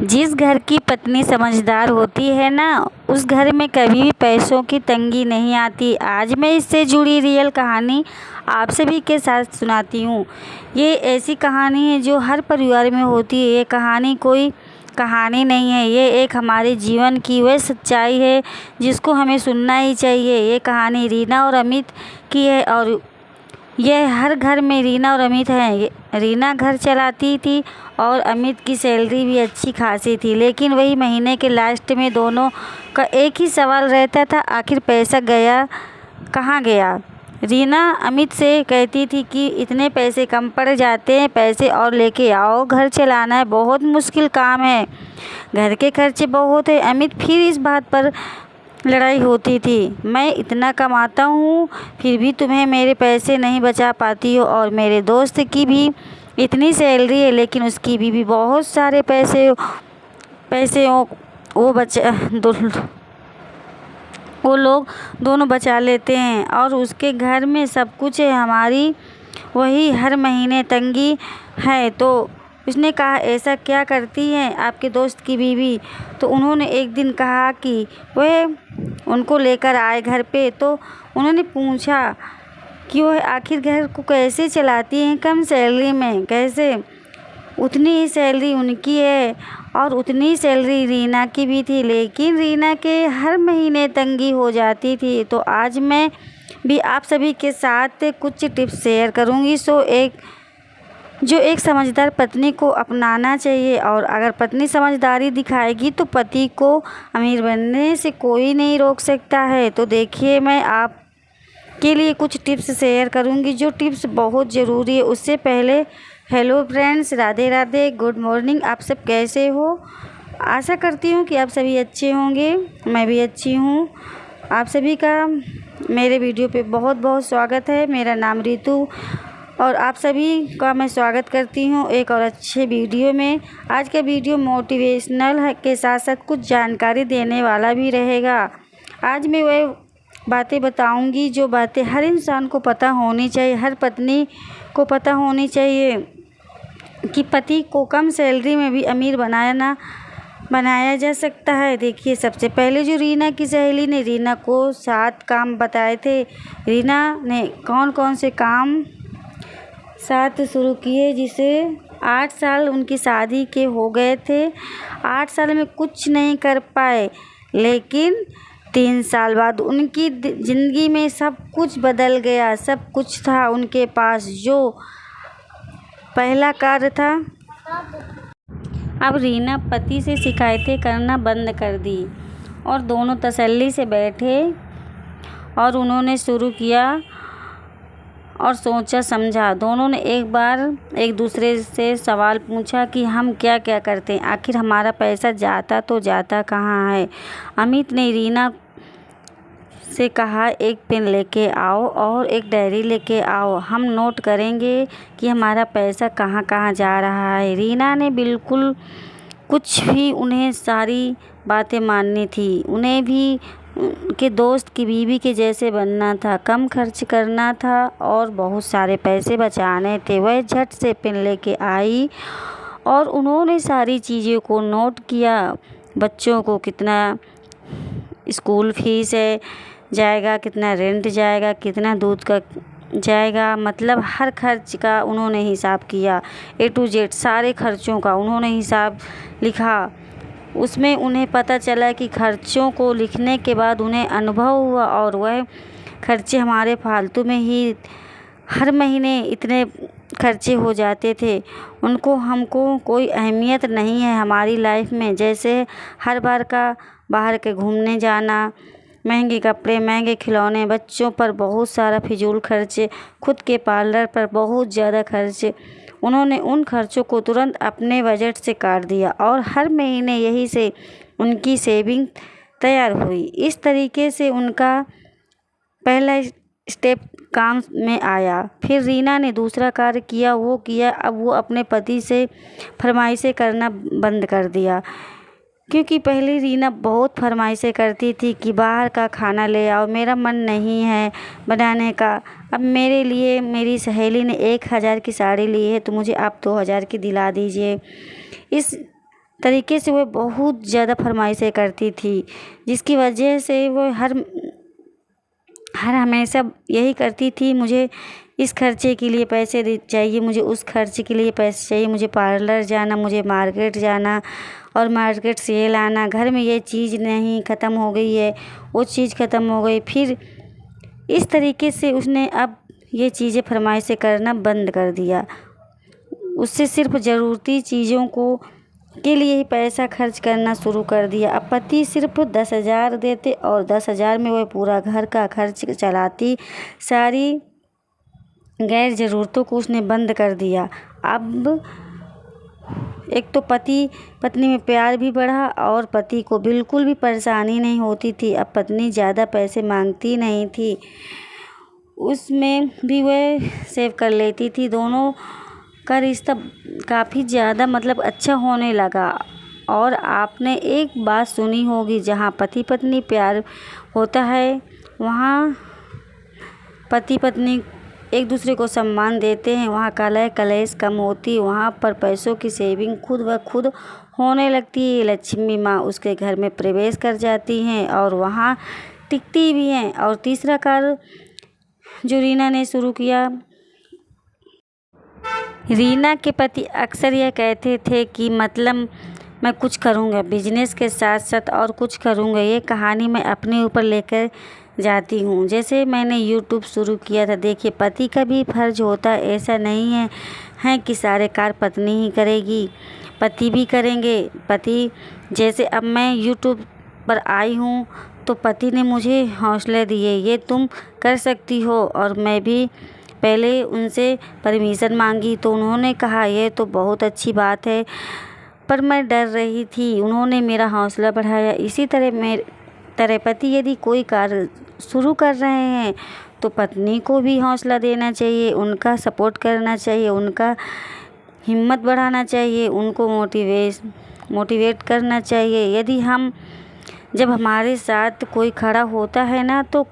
जिस घर की पत्नी समझदार होती है ना, उस घर में कभी भी पैसों की तंगी नहीं आती। आज मैं इससे जुड़ी रियल कहानी आप सभी के साथ सुनाती हूँ। ये ऐसी कहानी है जो हर परिवार में होती है। ये कहानी कोई कहानी नहीं है, ये एक हमारे जीवन की वह सच्चाई है जिसको हमें सुनना ही चाहिए। ये कहानी रीना और अमित की है और यह हर घर में रीना और अमित हैं। रीना घर चलाती थी और अमित की सैलरी भी अच्छी खासी थी, लेकिन वही महीने के लास्ट में दोनों का एक ही सवाल रहता था, आखिर पैसा गया कहाँ गया। रीना अमित से कहती थी कि इतने पैसे कम पड़ जाते हैं, पैसे और लेके आओ, घर चलाना है बहुत मुश्किल काम है, घर के खर्चे बहुत है। अमित फिर इस बात पर लड़ाई होती थी, मैं इतना कमाता हूँ फिर भी तुम्हें मेरे पैसे नहीं बचा पाती हो, और मेरे दोस्त की भी इतनी सैलरी है लेकिन उसकी भी बहुत सारे पैसे वो बचा वो लोग दोनों बचा लेते हैं और उसके घर में सब कुछ है, हमारी वही हर महीने तंगी है। तो उसने कहा, ऐसा क्या करती है आपके दोस्त की बीवी? तो उन्होंने एक दिन कहा कि वह उनको लेकर आए घर पे। तो उन्होंने पूछा कि वह आखिर घर को कैसे चलाती हैं कम सैलरी में। कैसे? उतनी ही सैलरी उनकी है और उतनी ही सैलरी रीना की भी थी, लेकिन रीना के हर महीने तंगी हो जाती थी। तो आज मैं भी आप सभी के साथ कुछ टिप्स शेयर करूंगी जो एक समझदार पत्नी को अपनाना चाहिए, और अगर पत्नी समझदारी दिखाएगी तो पति को अमीर बनने से कोई नहीं रोक सकता है। तो देखिए, मैं आप के लिए कुछ टिप्स शेयर करूंगी जो टिप्स बहुत ज़रूरी है। उससे पहले hello friends, Radhe Radhe, good morning. आप सब कैसे हो? आशा करती हूँ कि आप सभी अच्छे होंगे, मैं भी अच्छी हूँ। आप सभी का मेरे वीडियो पे बहुत बहुत स्वागत है। मेरा नाम रितु और आप सभी का मैं स्वागत करती हूँ एक और अच्छे वीडियो में। आज का वीडियो मोटिवेशनल है के साथ साथ कुछ जानकारी देने वाला भी रहेगा। आज मैं वह बातें बताऊंगी जो बातें हर इंसान को पता होनी चाहिए, हर पत्नी को पता होनी चाहिए कि पति को कम सैलरी में भी अमीर बनाया जा सकता है। देखिए, सबसे पहले जो रीना की सहेली ने रीना को 7 काम बताए थे। रीना ने कौन कौन से काम 7 शुरू किए, जिसे 8 साल उनकी शादी के हो गए थे। 8 साल में कुछ नहीं कर पाए, लेकिन 3 साल बाद उनकी ज़िंदगी में सब कुछ बदल गया। सब कुछ था उनके पास जो पहला कार्य था। अब रीना पति से शिकायतें करना बंद कर दी और दोनों तसल्ली से बैठे और उन्होंने शुरू किया और सोचा समझा। दोनों ने एक बार एक दूसरे से सवाल पूछा कि हम क्या क्या करते हैं, आखिर हमारा पैसा जाता कहाँ है। अमित ने रीना से कहा, एक पेन लेके आओ और एक डायरी लेके आओ, हम नोट करेंगे कि हमारा पैसा कहाँ कहाँ जा रहा है। रीना ने बिल्कुल कुछ भी, उन्हें सारी बातें माननी थी। उन्हें भी के दोस्त की बीवी के जैसे बनना था, कम खर्च करना था और बहुत सारे पैसे बचाने थे। वह झट से पेन लेके आई और उन्होंने सारी चीज़ों को नोट किया। बच्चों को कितना स्कूल फीस है जाएगा, कितना रेंट जाएगा, कितना दूध का जाएगा, मतलब हर खर्च का उन्होंने हिसाब किया। A to Z सारे खर्चों का उन्होंने हिसाब लिखा। उसमें उन्हें पता चला कि खर्चों को लिखने के बाद उन्हें अनुभव हुआ और वह खर्चे हमारे फालतू में ही हर महीने इतने खर्चे हो जाते थे। हमको कोई अहमियत नहीं है हमारी लाइफ में, जैसे हर बार का बाहर के घूमने जाना, महंगे कपड़े, महंगे खिलौने, बच्चों पर बहुत सारा फिजूल खर्चे, खुद के पार्लर पर बहुत ज़्यादा खर्चे। उन्होंने उन खर्चों को तुरंत अपने बजट से काट दिया और हर महीने यही से उनकी सेविंग तैयार हुई। इस तरीके से उनका पहला स्टेप काम में आया। फिर रीना ने दूसरा कार्य किया, वो किया, अब वो अपने पति से फरमाइशें करना बंद कर दिया, क्योंकि पहले रीना बहुत फरमाइशें करती थी कि बाहर का खाना ले आओ, मेरा मन नहीं है बनाने का। अब मेरे लिए मेरी सहेली ने 1000 की साड़ी ली है तो मुझे आप 2000 की दिला दीजिए। इस तरीके से वो बहुत ज़्यादा फरमाइशें करती थी, जिसकी वजह से वो हर हमेशा यही करती थी, मुझे इस खर्चे के लिए पैसे चाहिए, मुझे उस खर्चे के लिए पैसे चाहिए, मुझे पार्लर जाना, मुझे मार्केट जाना और मार्केट से ये लाना, घर में ये चीज़ नहीं ख़त्म हो गई है, वो चीज़ ख़त्म हो गई। फिर इस तरीके से उसने अब ये चीज़ें फरमाइशें करना बंद कर दिया। उससे सिर्फ ज़रूरती चीज़ों को के लिए ही पैसा खर्च करना शुरू कर दिया। अब पति सिर्फ 10,000 देते और 10,000 में वह पूरा घर का खर्च चलाती। सारी गैर ज़रूरतों को उसने बंद कर दिया। अब एक तो पति पत्नी में प्यार भी बढ़ा और पति को बिल्कुल भी परेशानी नहीं होती थी। अब पत्नी ज़्यादा पैसे मांगती नहीं थी, उसमें भी वह सेव कर लेती थी। दोनों का रिश्ता काफ़ी ज़्यादा अच्छा होने लगा। और आपने एक बात सुनी होगी, जहाँ पति पत्नी प्यार होता है वहाँ पति पत्नी एक दूसरे को सम्मान देते हैं, वहाँ कलह कलेश कम होती, वहाँ पर पैसों की सेविंग खुद ब खुद होने लगती है। लक्ष्मी माँ उसके घर में प्रवेश कर जाती हैं और वहाँ टिकती भी हैं। और तीसरा कार्य जो रीना ने शुरू किया, रीना के पति अक्सर यह कहते थे कि मैं कुछ करूँगा, बिजनेस के साथ साथ और कुछ करूँगा। ये कहानी मैं अपने ऊपर लेकर जाती हूँ। जैसे मैंने यूट्यूब शुरू किया था, देखिए पति का भी फर्ज होता है, ऐसा नहीं है कि सारे कार्य पत्नी ही करेगी, पति भी करेंगे। पति जैसे अब मैं यूट्यूब पर आई हूँ तो पति ने मुझे हौसले दिए, ये तुम कर सकती हो। और मैं भी पहले उनसे परमिशन मांगी तो उन्होंने कहा ये तो बहुत अच्छी बात है, पर मैं डर रही थी। उन्होंने मेरा हौसला बढ़ाया। इसी तरह पति यदि कोई कार्य शुरू कर रहे हैं तो पत्नी को भी हौसला देना चाहिए, उनका सपोर्ट करना चाहिए, उनका हिम्मत बढ़ाना चाहिए, उनको मोटिवेट करना चाहिए। जब हमारे साथ कोई खड़ा होता है ना तो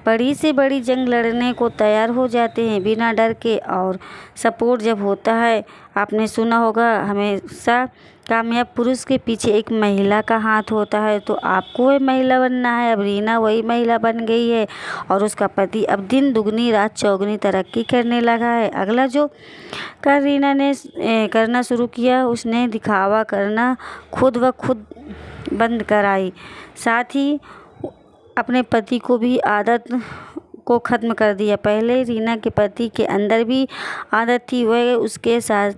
बड़ी से बड़ी जंग लड़ने को तैयार हो जाते हैं बिना डर के। और सपोर्ट जब होता है, आपने सुना होगा हमेशा कामयाब पुरुष के पीछे एक महिला का हाथ होता है, तो आपको वही महिला बनना है। अब रीना वही महिला बन गई है और उसका पति अब दिन दुगनी रात चौगुनी तरक्की करने लगा है। अगला जो रीना ने करना शुरू किया, उसने दिखावा करना खुद ब खुद बंद कराई, साथ ही अपने पति को भी आदत को ख़त्म कर दिया। पहले रीना के पति के अंदर भी आदत थी, वह उसके साथ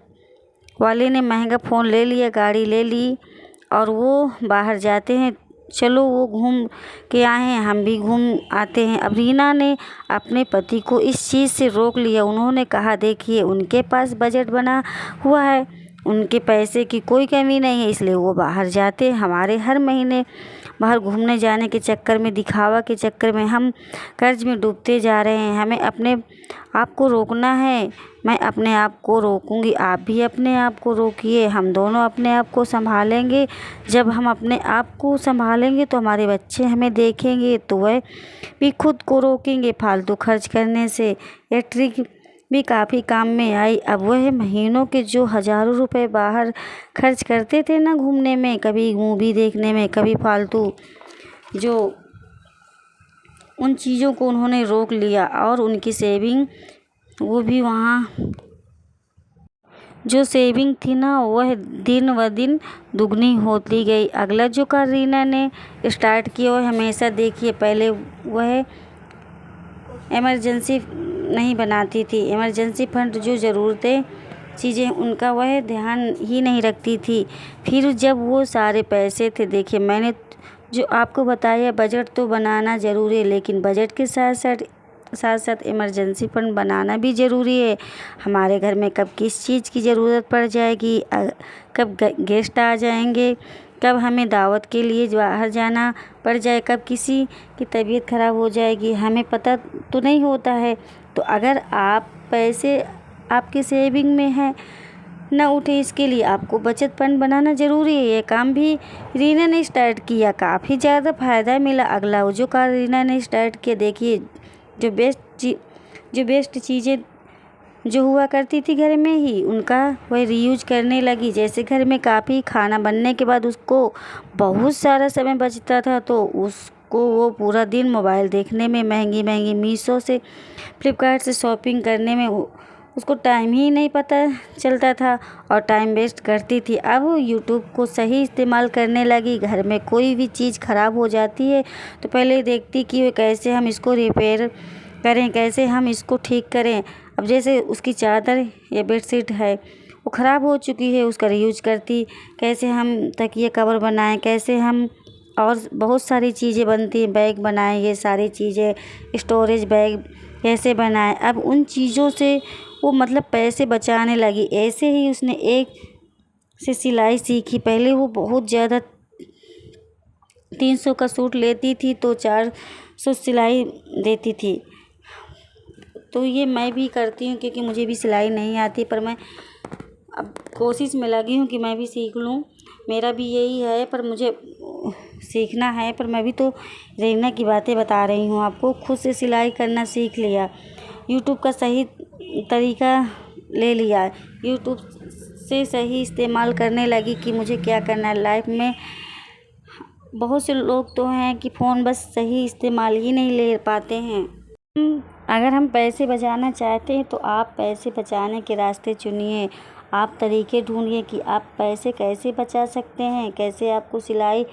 वाले ने महंगा फ़ोन ले लिया, गाड़ी ले ली और वो बाहर जाते हैं, चलो वो घूम के आए हैं, हम भी घूम आते हैं। अब रीना ने अपने पति को इस चीज़ से रोक लिया। उन्होंने कहा देखिए उनके पास बजट बना हुआ है, उनके पैसे की कोई कमी नहीं है, इसलिए वो बाहर जाते। हमारे हर महीने बाहर घूमने जाने के चक्कर में, दिखावा के चक्कर में हम कर्ज में डूबते जा रहे हैं। हमें अपने आप को रोकना है, मैं अपने आप को रोकूंगी, आप भी अपने आप को रोकिए, हम दोनों अपने आप को संभालेंगे। जब हम अपने आप को संभालेंगे तो हमारे बच्चे हमें देखेंगे तो वह भी खुद को रोकेंगे फालतू खर्च करने से। यह ट्रिक भी काफ़ी काम में आई। अब वह महीनों के जो हज़ारों रुपए बाहर खर्च करते थे ना घूमने में, कभी मूवी देखने में, कभी फालतू, जो उन चीज़ों को उन्होंने रोक लिया और उनकी सेविंग वो भी वहाँ जो सेविंग थी ना वह दिन व दिन दुगनी होती गई। अगला जो कार्य रीना ने स्टार्ट किया वह हमेशा देखिए, पहले वह इमरजेंसी नहीं बनाती थी, इमरजेंसी फंड जो ज़रूरतें चीज़ें उनका वह ध्यान ही नहीं रखती थी। फिर जब वो सारे पैसे थे, देखिए मैंने जो आपको बताया बजट तो बनाना ज़रूरी है, लेकिन बजट के साथ साथ इमरजेंसी फंड बनाना भी ज़रूरी है। हमारे घर में कब किस चीज़ की ज़रूरत पड़ जाएगी, कब गेस्ट आ जाएंगे, कब हमें दावत के लिए बाहर जाना पड़ जाए, कब किसी की तबीयत ख़राब हो जाएगी, हमें पता तो नहीं होता है। तो अगर आप पैसे आपके सेविंग में है ना उठे, इसके लिए आपको बचत फंड बनाना ज़रूरी है। ये काम भी रीना ने स्टार्ट किया, काफ़ी ज़्यादा फ़ायदा मिला। अगला वो जो काम रीना ने स्टार्ट किया, देखिए जो बेस्ट चीज़ें जो हुआ करती थी घर में ही, उनका वह रीयूज करने लगी। जैसे घर में काफ़ी खाना बनने के बाद उसको बहुत सारा समय बचता था, तो उसको वो पूरा दिन मोबाइल देखने में, महंगी महंगी मीशो से, फ्लिपकार्ट से शॉपिंग करने में उसको टाइम ही नहीं पता चलता था और टाइम वेस्ट करती थी। अब वो यूट्यूब को सही इस्तेमाल करने लगी। घर में कोई भी चीज़ ख़राब हो जाती है तो पहले देखती कि वो कैसे हम इसको रिपेयर करें, कैसे हम इसको ठीक करें। अब जैसे उसकी चादर या बेडशीट है वो ख़राब हो चुकी है, उसका रीयूज करती, कैसे हम तकिए कवर बनाएं, कैसे हम और बहुत सारी चीज़ें बनती हैं, बैग बनाएं, ये सारी चीज़ें, स्टोरेज बैग कैसे बनाएं। अब उन चीज़ों से वो मतलब पैसे बचाने लगी। ऐसे ही उसने एक से सिलाई सीखी। पहले वो बहुत ज़्यादा 300 का सूट लेती थी तो 400 सिलाई देती थी। तो ये मैं भी करती हूँ क्योंकि मुझे भी सिलाई नहीं आती, पर मैं अब कोशिश में लगी हूँ कि मैं भी सीख लूँ। मेरा भी यही है, पर मुझे सीखना है। पर मैं भी तो रीना की बातें बता रही हूँ आपको। खुद से सिलाई करना सीख लिया, यूट्यूब का सही तरीका ले लिया, यूट्यूब से सही इस्तेमाल करने लगी कि मुझे क्या करना है लाइफ में। बहुत से लोग तो हैं कि फ़ोन बस सही इस्तेमाल ही नहीं ले पाते हैं। अगर हम पैसे बचाना चाहते हैं तो आप पैसे बचाने के रास्ते चुनिए। आप तरीके ढूंढिए कि आप पैसे कैसे बचा सकते हैं। कैसे आपको सिलाई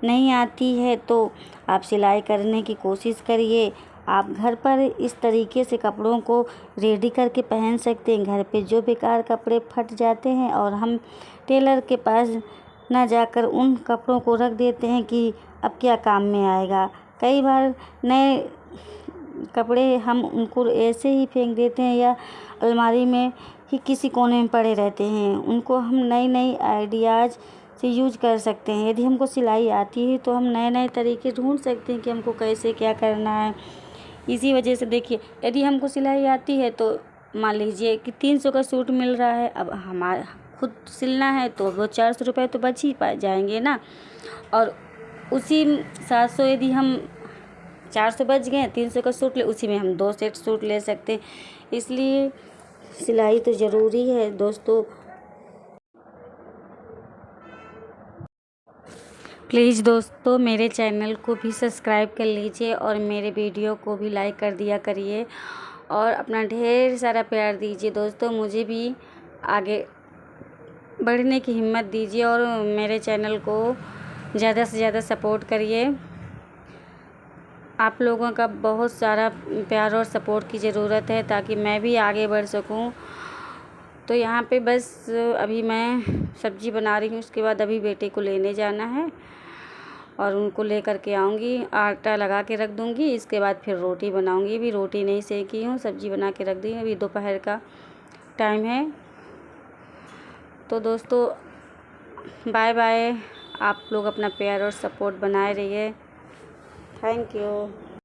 नहीं आती है तो आप सिलाई करने की कोशिश करिए। आप घर पर इस तरीके से कपड़ों को रेडी करके पहन सकते हैं। घर पे जो बेकार कपड़े फट जाते हैं और हम टेलर के पास ना जाकर उन कपड़ों को रख देते हैं कि अब क्या काम में आएगा। कई बार नए कपड़े हम उनको ऐसे ही फेंक देते हैं या अलमारी में ही किसी कोने में पड़े रहते हैं। उनको हम नई नई आइडियाज़ से यूज कर सकते हैं। यदि हमको सिलाई आती है तो हम नए नए तरीके ढूंढ सकते हैं कि हमको कैसे क्या करना है। इसी वजह से देखिए, यदि हमको सिलाई आती है तो मान लीजिए कि 300 का सूट मिल रहा है, अब हमारा खुद सिलना है तो वो 400 रुपये तो बच ही जाएंगे ना। और उसी 700 यदि हम 400 बच गए, 300 का सूट ले, उसी में हम 2 सेट सूट ले सकते हैं। इसलिए सिलाई तो ज़रूरी है दोस्तों। प्लीज़ दोस्तों मेरे चैनल को भी सब्सक्राइब कर लीजिए और मेरे वीडियो को भी लाइक कर दिया करिए और अपना ढेर सारा प्यार दीजिए दोस्तों। मुझे भी आगे बढ़ने की हिम्मत दीजिए और मेरे चैनल को ज़्यादा से ज़्यादा सपोर्ट करिए। आप लोगों का बहुत सारा प्यार और सपोर्ट की ज़रूरत है ताकि मैं भी आगे बढ़ सकूं। तो यहाँ पे बस अभी मैं सब्ज़ी बना रही हूँ, उसके बाद अभी बेटे को लेने जाना है और उनको ले कर के आऊँगी, आटा लगा के रख दूँगी। इसके बाद फिर रोटी बनाऊँगी। अभी रोटी नहीं सेकी हूँ, सब्ज़ी बना के रख दी। अभी दोपहर का टाइम है। तो दोस्तों बाय बाय। आप लोग अपना प्यार और सपोर्ट बनाए रहिए। Thank you.